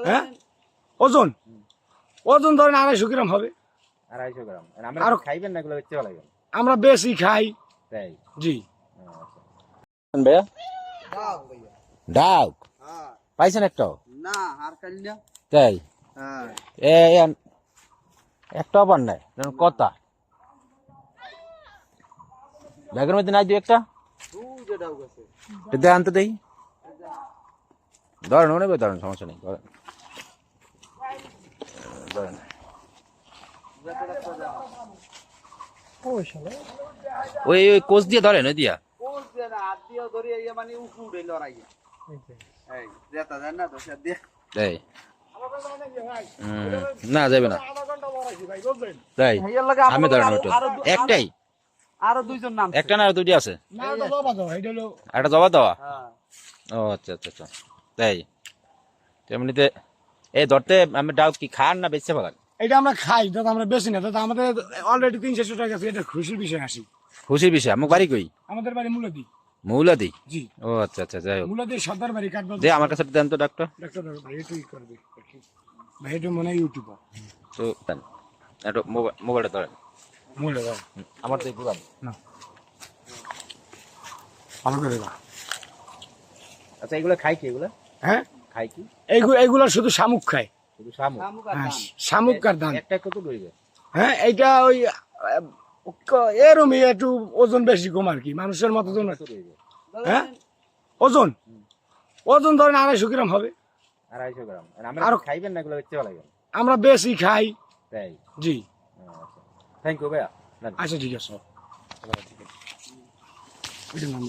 হ্যাঁ ওজন ওজন ধরেন 250 গ্রাম হবে। 250 গ্রাম। আমরা খাইবেন না, এগুলো বেচতে লাগবে। আমরা বেশি খাই। তাই? জি। ভাইয়া ডাক ভাইয়া। ডাক হ্যাঁ। পাইছেন একটাও? না আর কাল্লা। তাই? হ্যাঁ। একটা পান নাই কথা ব্যাগের মধ্যে নাই দুই একটা তুই যে ডাক আছে। এটা আনতে দেই। ধরেন ও নেবে, ধরেন, সমস্যা নেই, ধরেন ধরেন। ওই ওই কোচ দিয়ে ধরেন, ওই দিয়া কোন যে না হাত দিয়ে ধরে এই মানে উড়ে লড়াই। এই যেটা জান না তো সে দিয়ে। তাই? না যাবে না তাই? আমি ধরেন ওটা একটাই, আরো দুইজন নাম। একটা না আর দুইটি আছে? না এটা জবা দাও, এটা হলো একটা জবা দেওয়া। হ্যাঁ। ও আচ্ছা আচ্ছা আচ্ছা, তাই? এমনিতে এই ধরতে আমি ডাউ কি খান না বেচতে পারেন? এটা আমরা খাই, দাদা আমরা বেশি না দাদা, আমাদের অলরেডি 300 টাকা আছে। এটা খুশির বিষয় আসি। খুশির বিষয়। আমার বাড়ি কই? আমাদের বাড়ি মুলাদি। মৌলাদি? জি। ও আচ্ছা আচ্ছা, যাই হোক। মুলাদি সর্দার বাড়ি কাটবাজ। দে আমার কাছে দেন তো ডাক্তার। ডাক্তার ভাই এটাই করবে ভাই, এটা মনে হয় ইউটিউবার। তো দেন একটু মোবাইলটা ধরেন। মুলে ভাই আমার তো ঘুরান না ভালো করে দাও। আচ্ছা, এগুলো খাই কি? এগুলো হ্যাঁ খাই কি? এইগুলা শুধু শামুক খায়। শুধু শামুক? হ্যাঁ, শামুক আর ধান। একটা কত ধরবে? হ্যাঁ এইটা ওই এরমই একটু ওজন বেশি কম আর কি, মানুষের মতো তো না। কত ধরবে? হ্যাঁ ওজন ওজন ধরেন 250 গ্রাম হবে। 250 গ্রাম। আমরা আর খাইবেন না, এগুলো বেচতে লাগবে। আমরা বেশি খাই। তাই? জি। থ্যাংক ইউ ভাইয়া। আচ্ছা ঠিক আছে। এটা নাম